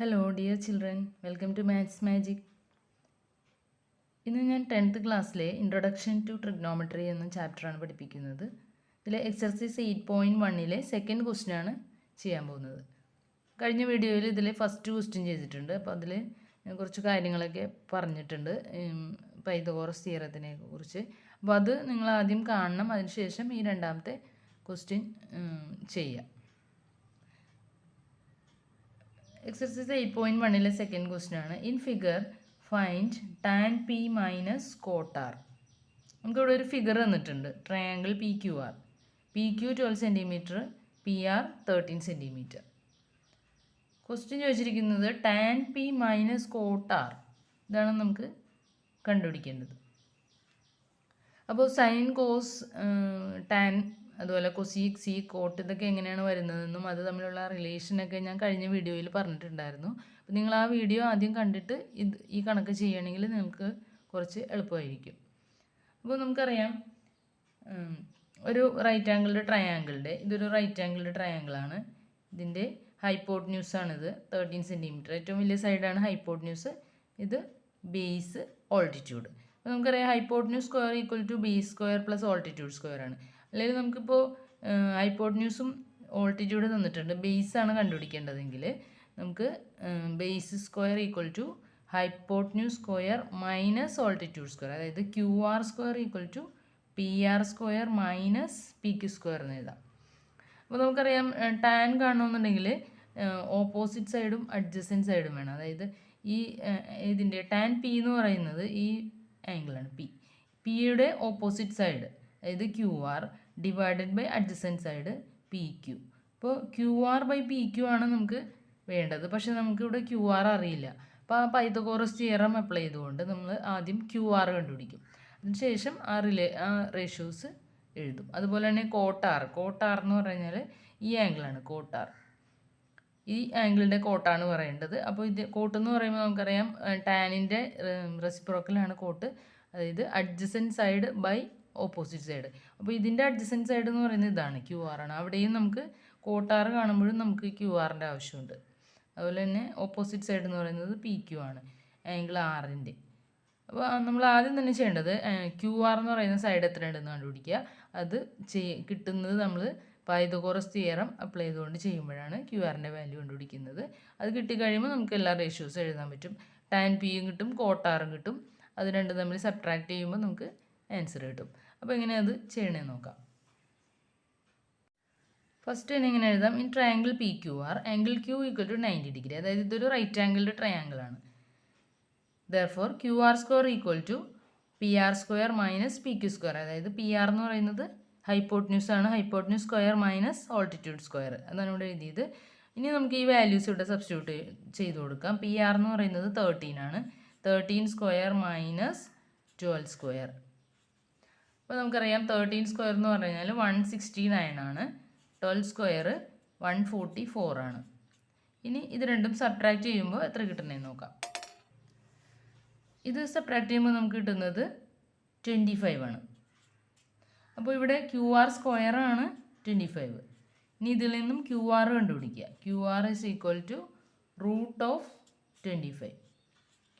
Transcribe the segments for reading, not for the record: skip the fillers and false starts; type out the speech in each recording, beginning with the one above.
Hello dear children, welcome to maths magic. ഇന്ന് ഞാൻ 10th ക്ലാസ്സിലെ ഇൻട്രൊഡക്ഷൻ ടു ട്രിഗ്നോമെട്രി എന്ന ചാപ്റ്ററാണ് പഠിപ്പിക്കുന്നത്. ഇതിലെ എക്സർസൈസ് 8.1-ലെ സെക്കൻഡ് ക്വസ്റ്റ്യനാണ് ചെയ്യാൻ പോകുന്നത്. കഴിഞ്ഞ വീഡിയോയിൽ ഇതിലെ ഫസ്റ്റ് ക്വസ്റ്റ്യൻ ചെയ്തിട്ടുണ്ട്. അപ്പോൾ അതിൽ കുറച്ച് കാര്യങ്ങളൊക്കെ പറഞ്ഞിട്ടുണ്ട് പൈതഗോറസ് തിയറത്തിനെ കുറിച്ച്. അപ്പോൾ അത് നിങ്ങൾ ആദ്യം കാണണം, അതിനുശേഷം ഈ രണ്ടാമത്തെ ക്വസ്റ്റ്യൻ ചെയ്യാം. എക്സർസൈസ് 8.1-ലെ സെക്കൻഡ് ക്വസ്റ്റ്യൻ ആണ്. In figure find tan P minus cot R. നമുക്കിവിടെ ഒരു ഫിഗർ തന്നിട്ടുണ്ട്, triangle P Q R. P Q 12 centimetre, P R 13 centimetre. Question ചോദിച്ചിരിക്കുന്നത് tan P minus cot R. ഇതാണ് നമുക്ക് കണ്ടുപിടിക്കേണ്ടത്. അപ്പോൾ സൈൻ കോസ് ടാൻ അതുപോലെ കൊസീക് സീ കോട്ട് ഇതൊക്കെ എങ്ങനെയാണ് വരുന്നതെന്നും അത് തമ്മിലുള്ള റിലേഷനൊക്കെ ഞാൻ കഴിഞ്ഞ വീഡിയോയിൽ പറഞ്ഞിട്ടുണ്ടായിരുന്നു. അപ്പോൾ നിങ്ങൾ ആ വീഡിയോ ആദ്യം കണ്ടിട്ട് ഈ കണക്ക് ചെയ്യണമെങ്കിൽ നിങ്ങൾക്ക് കുറച്ച് എളുപ്പമായിരിക്കും. അപ്പോൾ നമുക്കറിയാം, ഒരു റൈറ്റ് ആംഗിളുടെ ട്രയാങ്കിളുടെ ഇതൊരു റൈറ്റ് ആംഗിളുടെ ട്രയാങ്കിളാണ്. ഇതിൻ്റെ ഹൈപ്പോട്ട്ന്യൂസാണിത് 13 സെൻറ്റിമീറ്റർ. ഏറ്റവും വലിയ സൈഡാണ് ഹൈപ്പോട്ട്ന്യൂസ്. ഇത് ബേസ് ഓൾട്ടിറ്റ്യൂഡ്. അപ്പോൾ നമുക്കറിയാം hypotenuse square equal to base square plus altitude square ആണ്. അല്ലെങ്കിൽ നമുക്കിപ്പോൾ ഹൈപ്പോട്ട്ന്യൂസും ഓൾട്ടിറ്റ്യൂഡ് തന്നിട്ടുണ്ട്, ബേസാണ് കണ്ടുപിടിക്കേണ്ടതെങ്കിൽ നമുക്ക് base square equal to hypotenuse square minus altitude square, അതായത് Q R square equal to P R square minus P Q square എന്ന് എഴുതാം. അപ്പോൾ നമുക്കറിയാം ടാൻ കാണണമെന്നുണ്ടെങ്കിൽ ഓപ്പോസിറ്റ് സൈഡും അഡ്ജസൻറ്റ് സൈഡും വേണം. അതായത് ഇതിൻ്റെ ടാൻ പി എന്ന് പറയുന്നത് ഈ ആംഗിളാണ് പി. പിയുടെ ഓപ്പോസിറ്റ് സൈഡ് അതായത് Q R divided by adjacent side P Q. അപ്പോൾ Q R by P Q ആണ് നമുക്ക് വേണ്ടത്. പക്ഷേ നമുക്കിവിടെ ക്യു ആർ അറിയില്ല. അപ്പോൾ ആ പൈതഗോറസ് തിയറം അപ്ലൈ ചെയ്തുകൊണ്ട് നമ്മൾ ആദ്യം ക്യു ആർ കണ്ടുപിടിക്കും. അതിനുശേഷം ആ റേഷ്യോസ് എഴുതും. അതുപോലെ തന്നെ കോട്ടാർ എന്ന് പറഞ്ഞാൽ ഈ ആംഗിളാണ് കോട്ടാർ. ഈ ആംഗിളിൻ്റെ കോട്ടാണ് പറയേണ്ടത്. അപ്പോൾ ഇത് കോട്ട് എന്ന് പറയുമ്പോൾ നമുക്കറിയാം ടാനിൻ്റെ റെസിപ്രോക്കലാണ് കോട്ട്, അതായത് adjacent side by opposite side. അപ്പോൾ ഇതിൻ്റെ അഡ്ജസൻറ്റ് സൈഡ് എന്ന് പറയുന്നത് ഇതാണ്, ക്യു ആർ ആണ്. അവിടെയും നമുക്ക് കോട്ടാർ കാണുമ്പോഴും നമുക്ക് ക്യു ആറിൻ്റെ ആവശ്യമുണ്ട്. അതുപോലെ തന്നെ ഓപ്പോസിറ്റ് സൈഡ് എന്ന് പറയുന്നത് പി ക്യു ആണ്, ആംഗിൾ ആറിൻ്റെ. അപ്പോൾ നമ്മൾ ആദ്യം തന്നെ ചെയ്യേണ്ടത് ക്യു ആർ എന്ന് പറയുന്ന സൈഡ് എത്രയുണ്ടെന്ന് കണ്ടുപിടിക്കുക. അത് കിട്ടുന്നത് നമ്മൾ പൈതഗോറസ് തിയറം അപ്ലൈ ചെയ്തുകൊണ്ട് ചെയ്യുമ്പോഴാണ് ക്യു ആറിൻ്റെ വാല്യൂ കണ്ടുപിടിക്കുന്നത്. അത് കിട്ടിക്കഴിയുമ്പോൾ നമുക്ക് എല്ലാ റേഷ്യോസും എഴുതാൻ പറ്റും. ടാൻ പിയും കിട്ടും, കോട്ടാറും കിട്ടും. അത് രണ്ടും തമ്മിൽ സബ്ട്രാക്ട് ചെയ്യുമ്പോൾ നമുക്ക് ആൻസർ കിട്ടും. അപ്പോൾ എങ്ങനെ അത് ചെയ്യണമെന്ന് നോക്കാം. ഫസ്റ്റ് തന്നെ എങ്ങനെ എഴുതാം? In triangle P Q R angle Q equal to 90 degree. അതായത് ഇതൊരു റൈറ്റ് ആംഗിളുടെ ട്രയാങ്കിൾ ആണ്. Therefore Q R square equal to P R square minus P Q square. അതായത് പി ആർ എന്ന് പറയുന്നത് ഹൈപ്പോട്ട്ന്യൂസ് ആണ്, hypotenuse square minus altitude square. അതാണ് ഇവിടെ എഴുതിയത്. ഇനി നമുക്ക് ഈ വാല്യൂസ് ഇവിടെ സബ്സ്റ്റിറ്റ്യൂട്ട് ചെയ്ത് കൊടുക്കാം. പി ആർ എന്ന് പറയുന്നത് 13 ആണ്. 13 സ്ക്വയർ മൈനസ് 12 സ്ക്വയർ. അപ്പോൾ നമുക്കറിയാം 13 സ്ക്വയർ എന്ന് പറഞ്ഞു കഴിഞ്ഞാൽ 169 ആണ്. 12 സ്ക്വയർ 144 ആണ്. ഇനി ഇത് രണ്ടും സബ്ട്രാക്ട് ചെയ്യുമ്പോൾ എത്ര കിട്ടണമെന്ന് നോക്കാം. ഇത് സബ്ട്രാക്ട് ചെയ്യുമ്പോൾ നമുക്ക് കിട്ടുന്നത് 25 ആണ്. അപ്പോൾ ഇവിടെ ക്യു ആർ സ്ക്വയർ ആണ് 25. ഇനി ഇതിൽ നിന്നും ക്യു ആർ കണ്ടുപിടിക്കുക. Q R is equal to root of 25.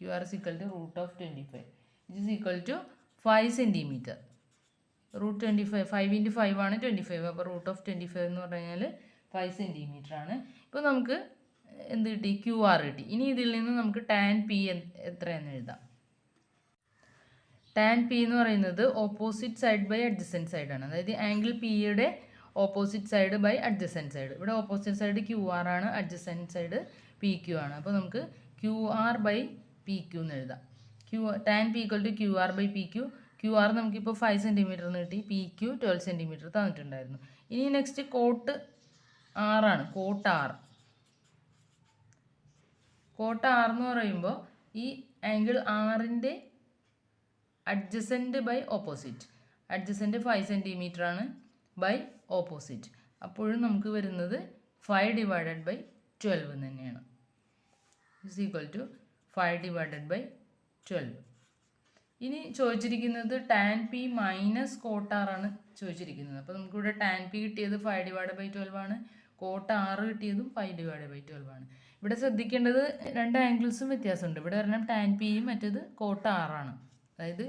Q R is equal to root of 25. It is equal to 5 centimetre. Root 25 5 into 5 ആണ് 25. അപ്പോൾ റൂട്ട് ഓഫ് 25 എന്ന് പറഞ്ഞു കഴിഞ്ഞാൽ 5 സെൻറ്റിമീറ്റർ ആണ്. ഇപ്പോൾ നമുക്ക് എന്ത് കിട്ടി? ക്യു ആർ കിട്ടി. ഇനി ഇതിൽ നിന്ന് നമുക്ക് ടാൻ പി എത്രയെന്ന് എഴുതാം. ടാൻ പി എന്ന് പറയുന്നത് opposite side by adjacent side ആണ്. അതായത് ആംഗിൾ പിയുടെ opposite side by adjacent side. ഇവിടെ ഓപ്പോസിറ്റ് സൈഡ് ക്യു ആർ ആണ്, അഡ്ജസൻറ്റ് സൈഡ് പി ക്യു ആണ്. അപ്പോൾ നമുക്ക് Q R by P Q എന്ന് എഴുതാം. Tan P equal to Q R by P Q. Q R നമുക്കിപ്പോൾ 5 സെൻറ്റിമീറ്റർ എന്ന് കിട്ടി, പി ക്യു 12 സെൻറ്റിമീറ്റർ തന്നിട്ടുണ്ടായിരുന്നു. ഇനി നെക്സ്റ്റ് കോട്ട് ആറാണ്. കോട്ട് ആർ എന്ന് പറയുമ്പോൾ ഈ ആംഗിൾ ആറിൻ്റെ adjacent by opposite. Adjacent 5 centimetre ആണ് ബൈ ഓപ്പോസിറ്റ്. അപ്പോഴും നമുക്ക് വരുന്നത് 5 ഡിവൈഡഡ് ബൈ 12 തന്നെയാണ്. Is equal to 5 divided by 12. ഇനി ചോദിച്ചിരിക്കുന്നത് ടാൻ പി മൈനസ് കോട്ടാറാണ് ചോദിച്ചിരിക്കുന്നത്. അപ്പോൾ നമുക്കിവിടെ ടാൻ പി കിട്ടിയത് 5 ഡിവൈഡ് ബൈ 12 ആണ്. കോട്ട് ആറ് കിട്ടിയതും 5 ഡിവൈഡ് ബൈ 12 ആണ്. ഇവിടെ ശ്രദ്ധിക്കേണ്ടത് രണ്ട് ആംഗിൾസും വ്യത്യാസമുണ്ട്. ഇവിടെ ഒരെണ്ണം ടാൻ പിയും മറ്റേത് കോട്ട ആറാണ്. അതായത്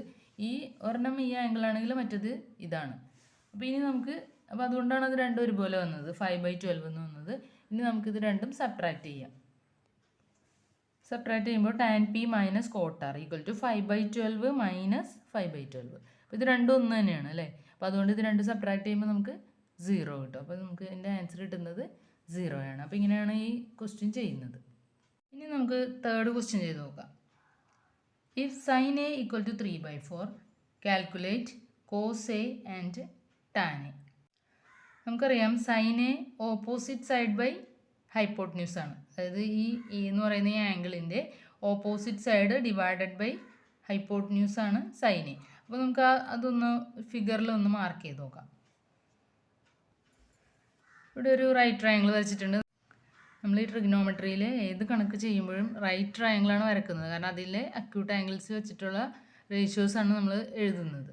ഈ ഒരെണ്ണം ഈ ആംഗിൾ ആണെങ്കിൽ മറ്റേത് ഇതാണ്. അപ്പോൾ ഇനി നമുക്ക് അതുകൊണ്ടാണ് അത് രണ്ടും ഒരുപോലെ വന്നത്, 5/12 എന്ന് വന്നത്. ഇനി നമുക്കിത് രണ്ടും സബ്ട്രാക്ട് ചെയ്യാം. സബ്ട്രാക്ട് ചെയ്യുമ്പോൾ ടാൻ പി മൈനസ് കോട്ട ആർ ഈക്വൽ ടു 5/12 മൈനസ് 5/12. അപ്പോൾ ഇത് രണ്ടും ഒന്ന് തന്നെയാണ് അല്ലേ. അപ്പോൾ അതുകൊണ്ട് ഇത് രണ്ടും സബ്ട്രാക്ട് ചെയ്യുമ്പോൾ നമുക്ക് 0 കിട്ടും. അപ്പോൾ നമുക്ക് ഇതിൻ്റെ ആൻസർ കിട്ടുന്നത് 0 ആണ്. അപ്പോൾ ഇങ്ങനെയാണ് ഈ ക്വസ്റ്റ്യൻ ചെയ്യുന്നത്. ഇനി നമുക്ക് തേർഡ് ക്വസ്റ്റ്യൻ ചെയ്ത് നോക്കാം. If sine A equal to 3/4 calculate cos A and tan A. നമുക്കറിയാം sine A opposite side by hypotenuse ആണ്. അതായത് ഈ എ എന്ന് പറയുന്ന ഈ ആംഗിളിൻ്റെ opposite side divided by hypotenuse ആണ് സൈൻ എ. അപ്പോൾ നമുക്ക് അതൊന്ന് ഫിഗറിലൊന്ന് മാർക്ക് ചെയ്ത് നോക്കാം. ഇവിടെ ഒരു റൈറ്റ് ട്രയാങ്കിൾ വരച്ചിട്ടുണ്ട്. നമ്മൾ ഈ ട്രിഗ്നോമെട്രിയിൽ ഏത് കണക്ക് ചെയ്യുമ്പോഴും റൈറ്റ് ട്രയാങ്കിളാണ് വരക്കുന്നത്. കാരണം അതിലെ അക്യൂട്ട് ആംഗിൾസ് വെച്ചിട്ടുള്ള റേഷ്യോസാണ് നമ്മൾ എഴുതുന്നത്.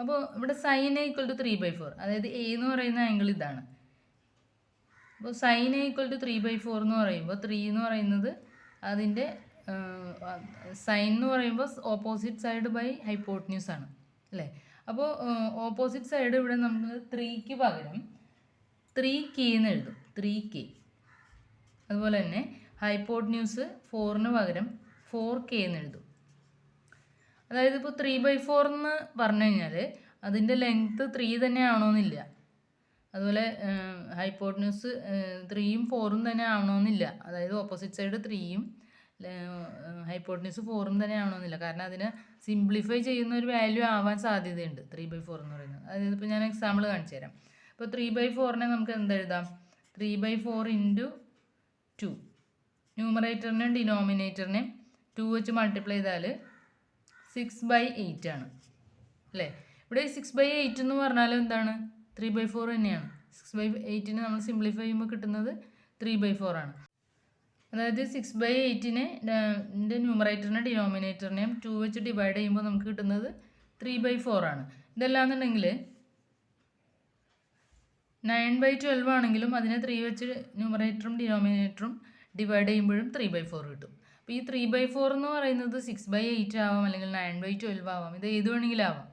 അപ്പോൾ ഇവിടെ സൈൻ എ ഈക്വൽ ടു 3/4, അതായത് എ എന്ന് പറയുന്ന ആംഗിൾ ഇതാണ്. അപ്പോൾ സൈൻ എ ഈക്വൽ ടു 3/4 എന്ന് പറയുമ്പോൾ 3 എന്ന് പറയുന്നത് അതിൻ്റെ സൈൻ എന്ന് പറയുമ്പോൾ ഓപ്പോസിറ്റ് സൈഡ് ബൈ ഹൈപ്പോട്ട്ന്യൂസ് ആണ് അല്ലേ. അപ്പോൾ ഓപ്പോസിറ്റ് സൈഡ് ഇവിടെ നമ്മൾ 3ക്ക് പകരം 3k എന്ന് എഴുതും, 3k. അതുപോലെ തന്നെ ഹൈപ്പോട്ട്ന്യൂസ് 4ന് പകരം 4k എന്ന് എഴുതും. അതായത് ഇപ്പോൾ 3/4 എന്ന് പറഞ്ഞു കഴിഞ്ഞാൽ അതിൻ്റെ ലെങ്ത്ത് 3 തന്നെ ആവണമെന്നില്ല. അതുപോലെ ഹൈപ്പോട്ട്ന്യൂസ് 3ഉം 4ഉം തന്നെ ആവണമെന്നില്ല. അതായത് ഓപ്പോസിറ്റ് സൈഡ് 3ഉം ഹൈപ്പോട്ട്ന്യൂസ് 4ഉം തന്നെ ആവണമെന്നില്ല. കാരണം അതിനെ സിംപ്ലിഫൈ ചെയ്യുന്ന ഒരു വാല്യൂ ആവാൻ സാധ്യതയുണ്ട് 3/4 എന്ന് പറയുന്നത്. അതായത് ഇപ്പോൾ ഞാൻ എക്സാമ്പിൾ കാണിച്ചു തരാം. ഇപ്പോൾ 3/4നെ നമുക്ക് എന്തെഴുതാം? 3/4 ഇൻറ്റു 2. ന്യൂമറേറ്ററിനെയും ഡിനോമിനേറ്ററിനെയും 2 വെച്ച് മൾട്ടിപ്ലൈ ചെയ്താൽ 6/8 ആണ് അല്ലേ. ഇവിടെ 6/8 എന്ന് പറഞ്ഞാൽ എന്താണ്? 3/4 തന്നെയാണ്. 6/8നെ നമ്മൾ സിംപ്ലിഫൈ ചെയ്യുമ്പോൾ കിട്ടുന്നത് 3/4 ആണ്. അതായത് 6/8നെ ന്യൂമറേറ്ററിനെ ഡിനോമിനേറ്ററിനെയും 2 വെച്ച് ഡിവൈഡ് ചെയ്യുമ്പോൾ നമുക്ക് കിട്ടുന്നത് 3/4 ആണ്. ഇതല്ലാന്നുണ്ടെങ്കിൽ 9/12 ആണെങ്കിലും അതിനെ 3 വെച്ച് ന്യൂമറേറ്ററും ഡിനോമിനേറ്ററും ഡിവൈഡ് ചെയ്യുമ്പോഴും 3/4 കിട്ടും. അപ്പോൾ ഈ 3/4 എന്ന് പറയുന്നത് 6/8 ആവാം, അല്ലെങ്കിൽ 9/12 ആവാം. ഇത് ഏത് വേണമെങ്കിലും ആവാം.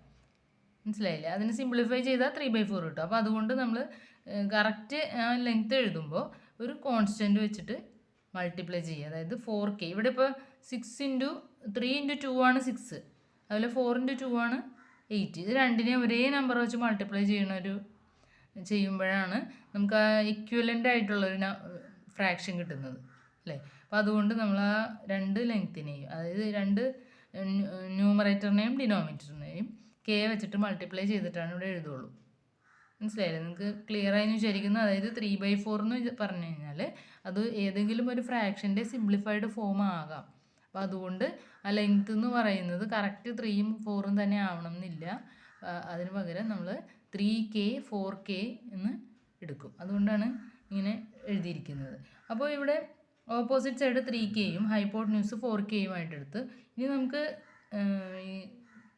മനസ്സിലായില്ലേ? അതിന് സിംപ്ലിഫൈ ചെയ്താൽ 3/4 കിട്ടും. അപ്പോൾ അതുകൊണ്ട് നമ്മൾ കറക്റ്റ് ലെങ്ത്ത് എഴുതുമ്പോൾ ഒരു കോൺസ്റ്റൻറ്റ് വെച്ചിട്ട് മൾട്ടിപ്ലൈ ചെയ്യുക. അതായത് 4k. ഇവിടെ ഇപ്പോൾ 3 × 2 ആണ് 6, അതുപോലെ 4 × 2 ആണ് 8. ഇത് രണ്ടിനെ ഒരേ നമ്പർ വെച്ച് മൾട്ടിപ്ലൈ ചെയ്യുമ്പോഴാണ് നമുക്ക് ആ ഇക്വലൻ്റ് ആയിട്ടുള്ളൊരു ഫ്രാക്ഷൻ കിട്ടുന്നത് അല്ലേ. അപ്പോൾ അതുകൊണ്ട് നമ്മൾ ആ രണ്ട് ലെങ്ത്തിനെയും, അതായത് രണ്ട് ന്യൂമറേറ്ററിനെയും ഡിനോമിനേറ്ററിനെയും k വെച്ചിട്ട് മൾട്ടിപ്ലൈ ചെയ്തിട്ടാണ് ഇവിടെ എഴുതുള്ളൂ. മനസ്സിലായില്ലേ? നിങ്ങൾക്ക് ക്ലിയർ ആയി വിചാരിക്കുന്നു. അതായത് 3/4 എന്ന് പറഞ്ഞു കഴിഞ്ഞാൽ അത് ഏതെങ്കിലും ഒരു ഫ്രാക്ഷൻ്റെ സിംപ്ലിഫൈഡ് ഫോം ആകാം. അപ്പോൾ അതുകൊണ്ട് ആ ലെങ്ത്ത് എന്ന് പറയുന്നത് കറക്റ്റ് 3ഉം 4ഉം തന്നെ ആവണം എന്നില്ല. അതിന് പകരം നമ്മൾ 3k 4k എന്ന് എടുക്കും. അതുകൊണ്ടാണ് ഇങ്ങനെ എഴുതിയിരിക്കുന്നത്. അപ്പോൾ ഇവിടെ ഓപ്പോസിറ്റ് സൈഡ് 3kയും ഹൈപ്പോട്ട്ന്യൂസ് 4kയുമായിട്ട് എടുത്ത് ഇനി നമുക്ക് ഈ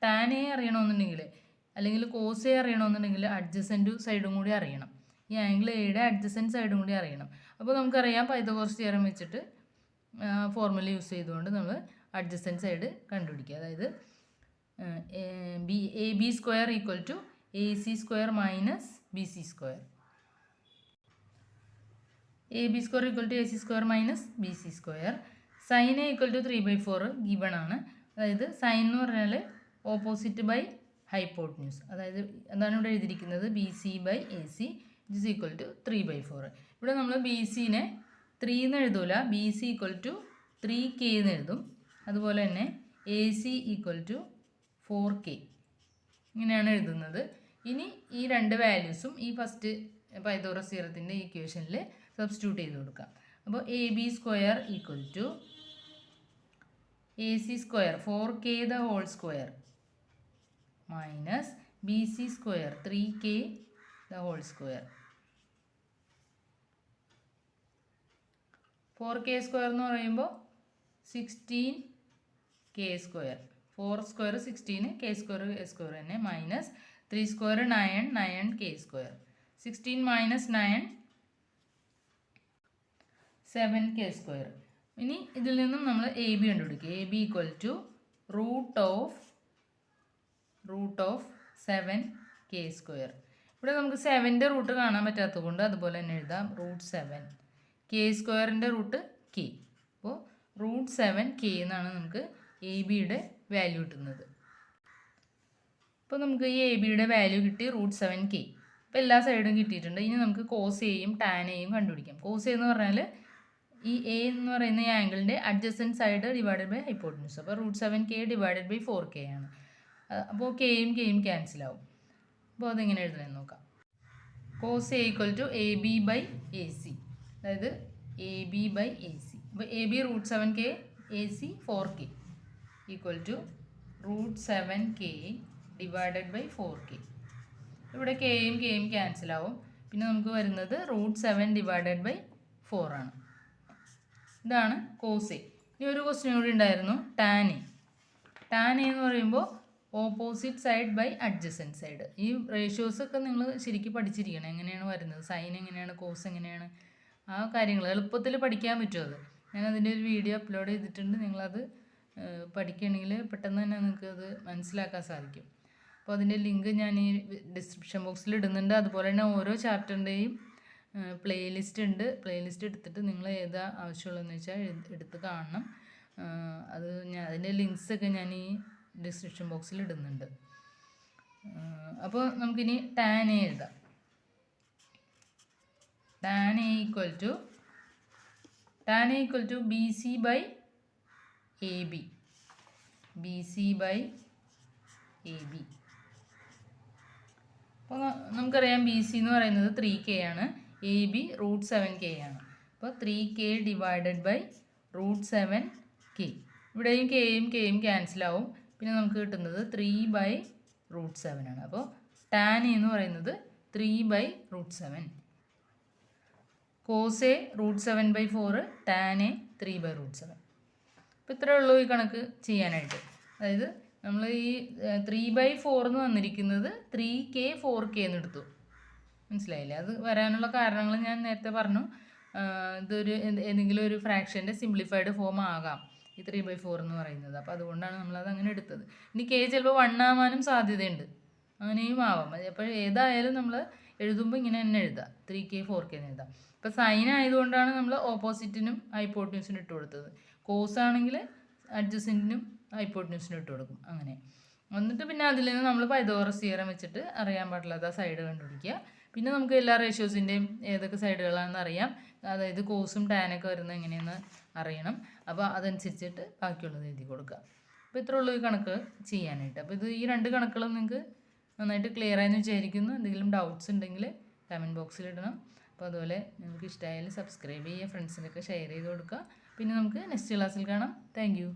ടാൻ എ അറിയണമെന്നുണ്ടെങ്കിൽ അല്ലെങ്കിൽ കോസ് എ അറിയണമെന്നുണ്ടെങ്കിൽ അഡ്ജസൻറ്റ് സൈഡും കൂടി അറിയണം. ഈ ആംഗിൾ എയുടെ അഡ്ജസൻറ്റ് സൈഡും കൂടി അറിയണം. അപ്പോൾ നമുക്കറിയാം പൈതഗോറസ് തിയറം വെച്ചിട്ട് ഫോർമുല യൂസ് ചെയ്തുകൊണ്ട് നമ്മൾ അഡ്ജസൻറ്റ് സൈഡ് കണ്ടുപിടിക്കുക. അതായത് AB² equal to AC² minus BC². AB² equal to AC² minus BC². Sine A equal to 3/4 given ആണ്. അതായത് സൈൻ എന്ന് പറഞ്ഞാൽ ഓപ്പോസിറ്റ് ബൈ ഹൈപ്പോട്ട്ന്യൂസ്. അതായത് എന്താണ് ഇവിടെ എഴുതിയിരിക്കുന്നത്? BC/AC is equal to 3/4. ഇവിടെ നമ്മൾ BCനെ 3 എന്ന് എഴുതൂല, BC ഈക്വൽ ടു 3k എന്ന് എഴുതും. അതുപോലെ തന്നെ AC ഈക്വൽ ടു 4k ഇങ്ങനെയാണ് എഴുതുന്നത്. ഇനി ഈ രണ്ട് വാല്യൂസും ഈ ഫസ്റ്റ് പൈതഗോറസ് തിയറത്തിൻ്റെ ഇക്വേഷനിൽ സബ്സ്റ്റിറ്റ്യൂട്ട് ചെയ്ത് കൊടുക്കാം. അപ്പോൾ AB² equal to AC² 4k the whole square minus BC² 3k the whole square. 4k² എന്ന് പറയുമ്പോൾ 16k². 4² 16, k² തന്നെ മൈനസ് 3² 9, 9k². 16 minus 9 7k². ഇനി ഇതിൽ നിന്നും നമ്മൾ എ ബി കണ്ടുപിടിക്കുക. A B equal to root of 7k². ഇവിടെ നമുക്ക് 7ൻ്റെ റൂട്ട് കാണാൻ പറ്റാത്തത് കൊണ്ട് അതുപോലെ തന്നെ എഴുതാം √7. k²ൻ്റെ റൂട്ട് k. അപ്പോൾ √7k എന്നാണ് നമുക്ക് എ ബിയുടെ വാല്യൂ കിട്ടുന്നത്. അപ്പോൾ നമുക്ക് ഈ എ ബിയുടെ വാല്യൂ കിട്ടി √7k. അപ്പോൾ എല്ലാ സൈഡും കിട്ടിയിട്ടുണ്ട്. ഇനി നമുക്ക് കോസ് എയും ടാൻ എയും കണ്ടുപിടിക്കാം. കോസ് എ എന്ന് പറഞ്ഞാൽ ഈ എ എന്ന് പറയുന്ന ഈ ആംഗിളിൻ്റെ adjacent side divided by hypotenuse. അപ്പോൾ √7k ഡിവൈഡഡ് ബൈ 4k ആണ്. അപ്പോൾ കെയും ക്യാൻസൽ ആവും. അപ്പോൾ അതെങ്ങനെ എഴുതണമെന്ന് നോക്കാം. Cos A equal to A B by A C, അതായത് A B by A C. അപ്പോൾ A B √7k, A C 4k equal to √7k divided by 4k. ഇവിടെ കെയും ക്യാൻസൽ ആവും. പിന്നെ നമുക്ക് വരുന്നത് √7 ഡിവൈഡഡ് ബൈ 4 ആണ്. ഇതാണ് കോസ് എ. ഇനി ഒരു ക്വസ്റ്റ്യൻ കൂടി ഉണ്ടായിരുന്നു, ടാൻ എ. ടാൻ എ എന്ന് പറയുമ്പോൾ opposite side by adjacent side. ഈ റേഷ്യോസൊക്കെ നിങ്ങൾ ശരിക്കും പഠിച്ചിരിക്കണം. എങ്ങനെയാണ് വരുന്നത്, സൈൻ എങ്ങനെയാണ്, കോസ് എങ്ങനെയാണ്, ആ കാര്യങ്ങൾ എളുപ്പത്തിൽ പഠിക്കാൻ പറ്റും. അത് ഞാൻ അതിൻ്റെ ഒരു വീഡിയോ അപ്ലോഡ് ചെയ്തിട്ടുണ്ട്. നിങ്ങളത് പഠിക്കുകയാണെങ്കിൽ പെട്ടെന്ന് തന്നെ നിങ്ങൾക്ക് അത് മനസ്സിലാക്കാൻ സാധിക്കും. അപ്പോൾ അതിൻ്റെ ലിങ്ക് ഞാൻ ഈ ഡിസ്ക്രിപ്ഷൻ ബോക്സിൽ ഇടുന്നുണ്ട്. അതുപോലെ തന്നെ ഓരോ ചാപ്റ്ററിൻ്റെയും പ്ലേലിസ്റ്റ് ഉണ്ട്. പ്ലേലിസ്റ്റ് എടുത്തിട്ട് നിങ്ങൾ ഏതാ ആവശ്യമുള്ളതെന്ന് വെച്ചാൽ എടുത്ത് കാണണം. അത് അതിൻ്റെ ലിങ്ക്സൊക്കെ ഞാൻ ഈ ഡിസ്ക്രിപ്ഷൻ ബോക്സിൽ ഇടുന്നുണ്ട്. അപ്പോൾ നമുക്കിനി ടാൻ എ എഴുതാം. Tan A equal to B C by A B. B C by A B. അപ്പോൾ നമുക്കറിയാം ബി സി എന്ന് പറയുന്നത് 3k ആണ്, എ ബി √7k ആണ്. അപ്പോൾ 3k ഡിവൈഡഡ് ബൈ √7k. ഇവിടെയും കെയും ക്യാൻസൽ ആവും. പിന്നെ നമുക്ക് കിട്ടുന്നത് 3/√7 ആണ്. അപ്പോൾ ടാൻ എ എന്ന് പറയുന്നത് 3/√7. Cos A √7/4, tan A 3/√7. അപ്പോൾ ഇത്രയേ ഉള്ളൂ ഈ കണക്ക് ചെയ്യാനായിട്ട്. അതായത് നമ്മൾ ഈ 3/4 എന്ന് വന്നിരിക്കുന്നത് 3k 4k എന്ന് എടുത്തു. മനസ്സിലായില്ലേ? അത് വരാനുള്ള കാരണങ്ങൾ ഞാൻ നേരത്തെ പറഞ്ഞു. ഇതൊരു ഏതെങ്കിലും ഒരു ഫ്രാക്ഷൻ്റെ സിംപ്ലിഫൈഡ് ഫോം ആകാം ഈ 3/4 എന്ന് പറയുന്നത്. അപ്പോൾ അതുകൊണ്ടാണ് നമ്മളത് അങ്ങനെ എടുത്തത്. ഇനി k ചിലപ്പോൾ 1 ആവാനും സാധ്യതയുണ്ട്, അങ്ങനെയും ആവാം. അപ്പോൾ ഏതായാലും നമ്മൾ എഴുതുമ്പോൾ ഇങ്ങനെ തന്നെ എഴുതാം, 3k 4k എന്ന് എഴുതാം. ഇപ്പോൾ സൈൻ ആയതുകൊണ്ടാണ് നമ്മൾ ഓപ്പോസിറ്റിനും ഹൈപ്പോട്ടന്യൂസിനും ഇട്ട് കൊടുത്തത്. കോസ് ആണെങ്കിൽ അഡ്ജസൻറ്റിനും ഹൈപ്പോട്ടന്യൂസിനും ഇട്ട് കൊടുക്കും. അങ്ങനെ എന്നിട്ട് പിന്നെ അതിൽ നിന്ന് നമ്മൾ പൈതഗോറസ് തിയറം വെച്ചിട്ട് അറിയാൻ പാടില്ലാത്ത സൈഡ് കണ്ടുപിടിക്കുക. പിന്നെ നമുക്ക് എല്ലാ റേഷ്യോസിൻ്റെയും ഏതൊക്കെ സൈഡുകളാണെന്ന് അറിയാം. അതായത് കോസും ടാനൊക്കെ വരുന്നത് എങ്ങനെയെന്ന് അറിയണം. അപ്പോൾ അതനുസരിച്ചിട്ട് ബാക്കിയുള്ളത് എഴുതി കൊടുക്കുക. അപ്പോൾ ഇത്രേ ഉള്ളൂ ഈ കണക്ക് ചെയ്യാനായിട്ട്. അപ്പോൾ ഈ 2 കണക്കുകളും നിങ്ങൾക്ക് നന്നായിട്ട് ക്ലിയർ ആയെന്ന് വിചാരിക്കുന്നു. എന്തെങ്കിലും ഡൗട്ട്സ് ഉണ്ടെങ്കിൽ കമൻറ്റ് ബോക്സിൽ ഇടണം. അപ്പോൾ അതുപോലെ നിങ്ങൾക്ക് ഇഷ്ടമായാലും സബ്സ്ക്രൈബ് ചെയ്യുക, ഫ്രണ്ട്സിനൊക്കെ ഷെയർ ചെയ്ത് കൊടുക്കുക. പിന്നെ നമുക്ക് നെക്സ്റ്റ് ക്ലാസ്സിൽ കാണാം. Thank you.